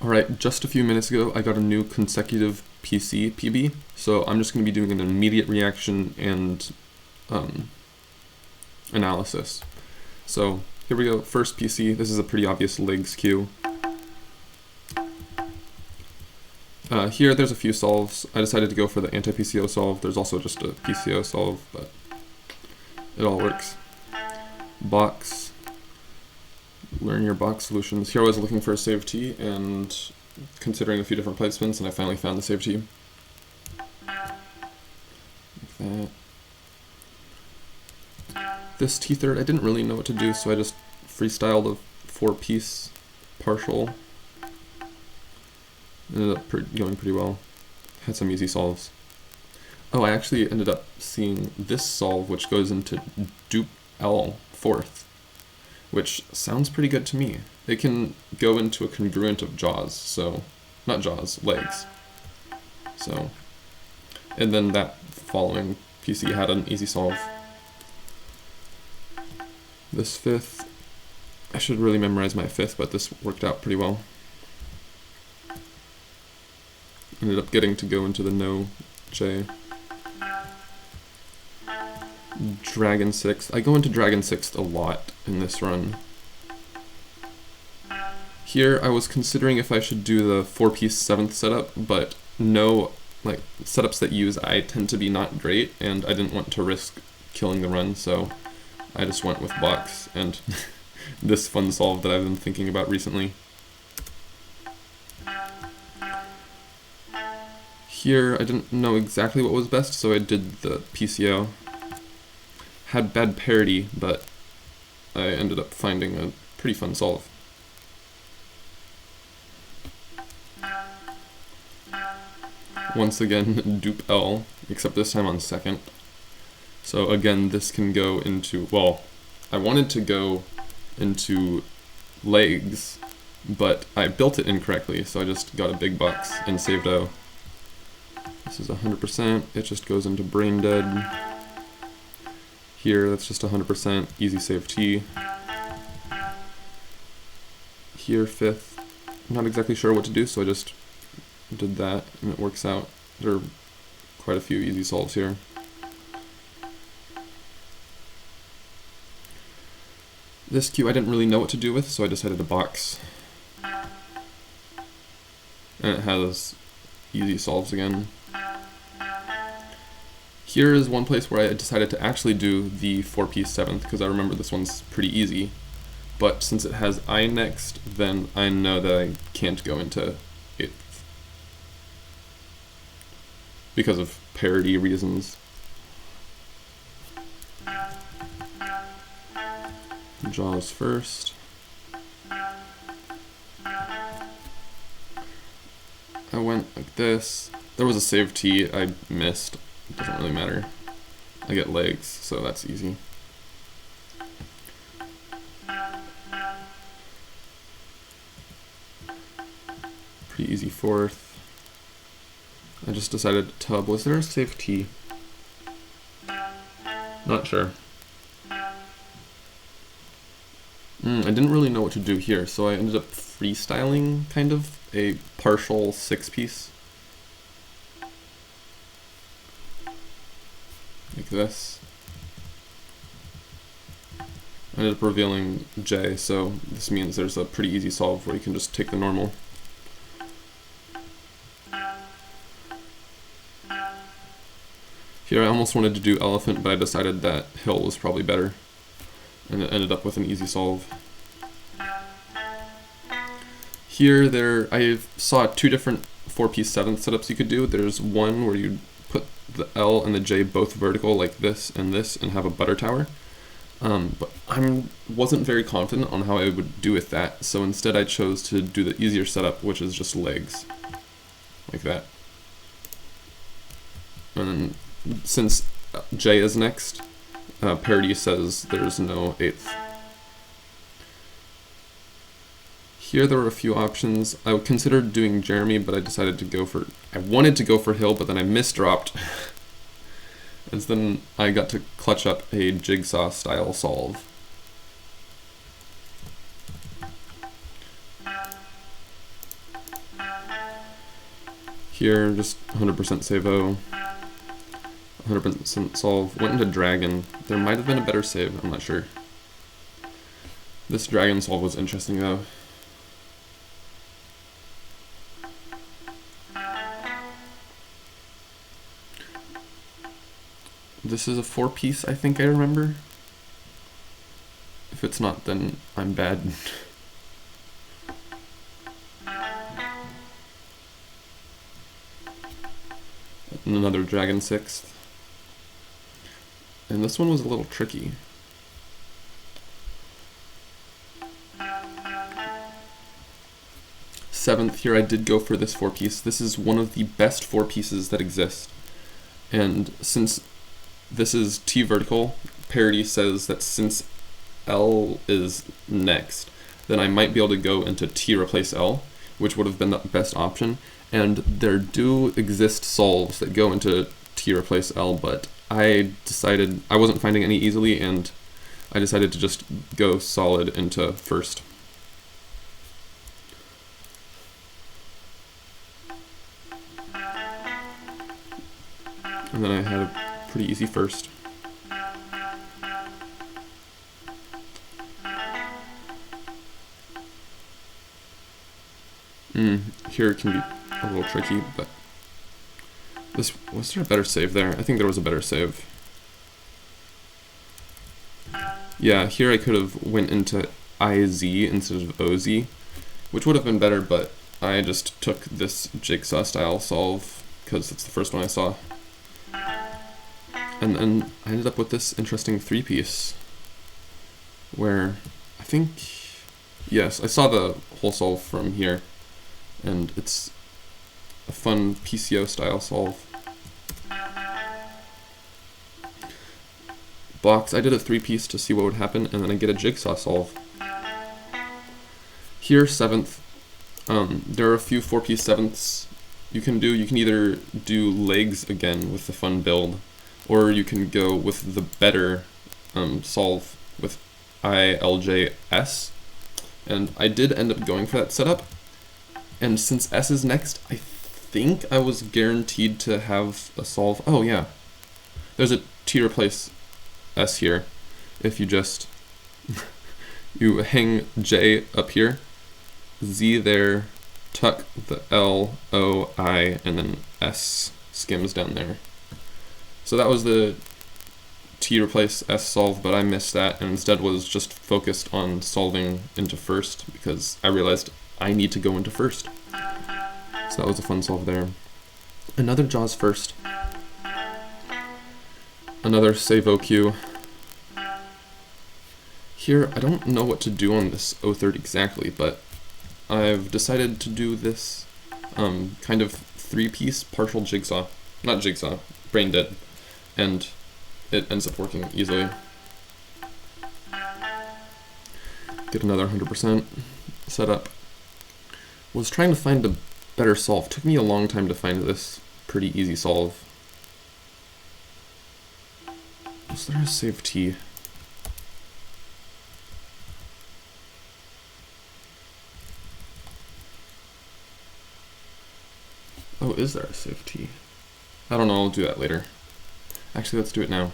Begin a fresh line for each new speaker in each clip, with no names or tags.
Alright, just a few minutes ago I got a new consecutive PC PB, so I'm just going to be doing an immediate reaction and analysis. So here we go, first PC, this is a pretty obvious legs cue. Here there's a few solves. I decided to go for the anti-PCO solve. There's also just a PCO solve, but it all works. Box. Learn your box solutions. Here I was looking for a save T and considering a few different placements, and I finally found the save T. Like that. This T-third, I didn't really know what to do, so I just freestyled a 4-piece partial. Ended up going pretty well. Had some easy solves. Oh, I actually ended up seeing this solve, which goes into dupe L fourth, which sounds pretty good to me. It can go into a congruent of jaws, so, not jaws, legs. So, and then that following PC had an easy solve. This fifth, I should really memorize my fifth, but this worked out pretty well. Ended up getting to go into the no J. Dragon sixth. I go into Dragon sixth a lot in this run. Here I was considering if I should do the 4-piece 7th setup, but no, like, setups that use I tend to be not great, and I didn't want to risk killing the run, so I just went with box and this fun solve that I've been thinking about recently. Here I didn't know exactly what was best, so I did the PCO. Had bad parity, but I ended up finding a pretty fun solve. Once again, dupe L, except this time on second. So again, this can go into, well, I wanted to go into legs, but I built it incorrectly, so I just got a big box and saved O. This is 100%, it just goes into brain dead. Here, that's just 100%, easy save T. Here, fifth, I'm not exactly sure what to do, so I just did that, and it works out. There are quite a few easy solves here. This cue I didn't really know what to do with, so I decided to box. And it has easy solves again. Here is one place where I decided to actually do the 4-piece 7th, because I remember this one's pretty easy. But since it has I next, then I know that I can't go into 8th. Because of parity reasons. Jaws first. I went like this. There was a save T I missed. It doesn't really matter. I get legs, so that's easy. Pretty easy fourth. I just decided to tub. Was there a save T? Not sure. I didn't really know what to do here, so I ended up freestyling, kind of, a partial 6-piece. Like this. I ended up revealing J, so this means there's a pretty easy solve where you can just take the normal. Here I almost wanted to do elephant, but I decided that hill was probably better. And it ended up with an easy solve. Here, I saw 2 different 4-piece 7th setups you could do. There's one where you put the L and the J both vertical like this, and have a butter tower. But I wasn't very confident on how I would do with that, so instead I chose to do the easier setup, which is just legs. Like that. And since J is next, parity says there's no 8th. Here there were a few options. I considered doing Jeremy, but I decided to go for, I wanted to go for Hill, but then I misdropped. And then I got to clutch up a jigsaw style solve. Here, just 100% save O, 100% solve. Went into dragon. There might have been a better save, I'm not sure. This dragon solve was interesting though. This is a 4-piece, I think I remember. If it's not, then I'm bad. And another dragon 6th. And this one was a little tricky. Seventh, here I did go for this 4-piece. This is one of the best 4 pieces that exist. And since this is T vertical, parity says that since L is next, then I might be able to go into T replace L, which would have been the best option. And there do exist solves that go into T replace L, but I decided I wasn't finding any easily, and I decided to just go solid into first. And then I had a pretty easy first. Here it can be a little tricky, but was there a better save there? I think there was a better save. Yeah, here I could have went into IZ instead of OZ, which would have been better, but I just took this jigsaw style solve because it's the first one I saw. And then I ended up with this interesting 3-piece where I think, yes, I saw the whole solve from here, and it's a fun PCO style solve. Box, I did a 3-piece to see what would happen, and then I get a jigsaw solve. Here, 7th, there are a few 4-piece 7ths you can do. You can either do legs again with the fun build, or you can go with the better solve with ILJS. And I did end up going for that setup. And since S is next, I think I was guaranteed to have a solve. Oh yeah, there's a T replace S here. If you just you hang J up here, Z there, tuck the L, O, I, and then S skims down there. So that was the T replace S solve, but I missed that and instead was just focused on solving into first because I realized I need to go into first. So that was a fun solve there. Another Jaws first. Another save OQ. Here, I don't know what to do on this O3rd exactly, but I've decided to do this kind of 3-piece partial jigsaw. Not jigsaw, brain dead. And it ends up working easily. Get another 100% setup. Was trying to find a better solve. Took me a long time to find this pretty easy solve. Was there a save T? Oh, is there a save T? I don't know, I'll do that later. Actually, let's do it now.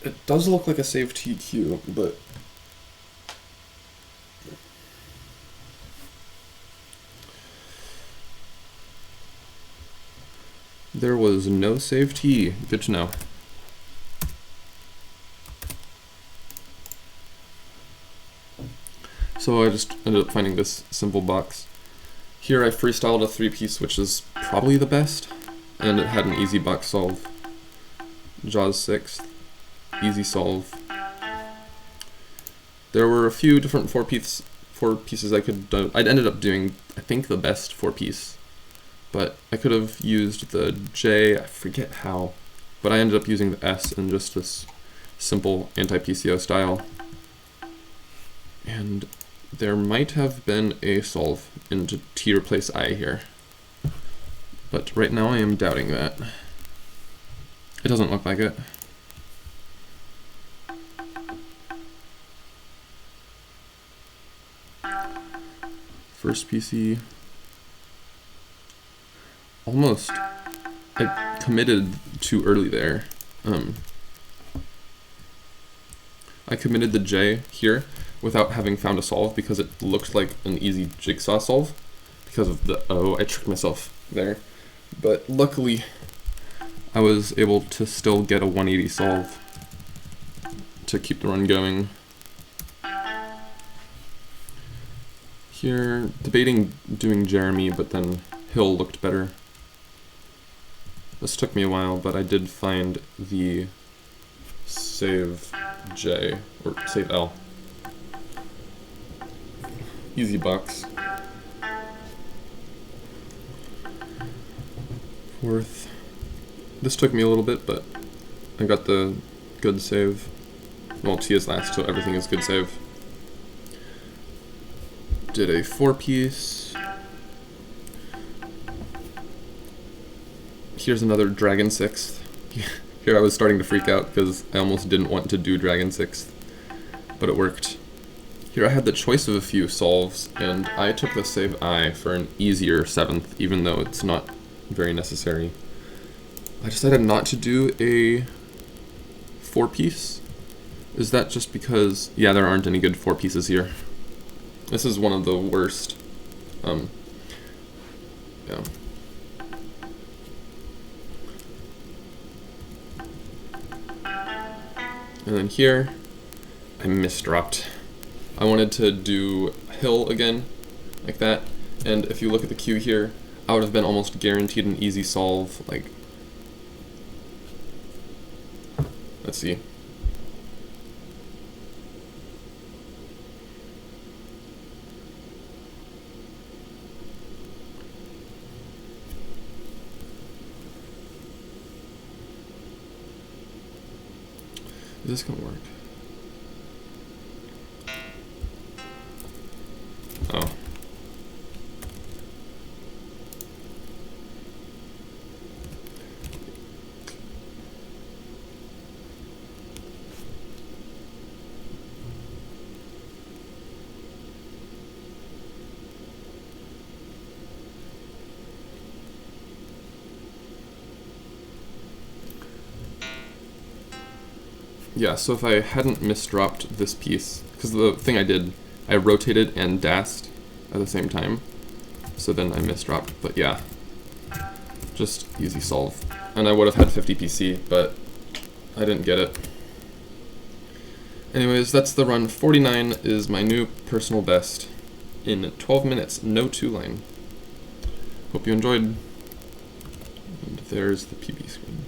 It does look like a save TQ, but there was no save T. Good to know. So I just ended up finding this simple box. Here I freestyled a 3-piece, which is probably the best, and it had an easy box solve. Jaws 6th, easy solve. There were a few different 4 pieces I could do. I'd ended up doing, I think, the best 4-piece, but I could have used the J, I forget how, but I ended up using the S in just this simple anti-PCO style. And there might have been a solve into T replace I here, but right now I am doubting that. It doesn't look like it. first PC. Almost. I committed too early there. I committed the J here without having found a solve because it looked like an easy jigsaw solve. Because of the O, I tricked myself there. But luckily, I was able to still get a 180 solve to keep the run going. Here, debating doing Jeremy, but then Hill looked better. This took me a while, but I did find the save J, or save L. Easy bucks. Fourth. This took me a little bit, but I got the good save. Well, T is last, so everything is good save. Did a 4-piece. Here's another Dragon 6th. Here I was starting to freak out because I almost didn't want to do Dragon 6th, but it worked. Here I had the choice of a few solves, and I took the save I for an easier 7th, even though it's not very necessary. I decided not to do a 4-piece. Is that just because, yeah, there aren't any good 4-pieces here. This is one of the worst. Yeah. And then here, I misdropped. I wanted to do Hill again, like that. And if you look at the queue here, I would have been almost guaranteed an easy solve, like, let's see. Is this gonna work? Oh. Yeah, so if I hadn't misdropped this piece, because the thing I did, I rotated and dashed at the same time, so then I misdropped, but yeah, just easy solve. And I would have had 50 PC, but I didn't get it. Anyways, that's the run. 49 is my new personal best in 12 minutes, no 2-line. Hope you enjoyed. And there's the PB screen.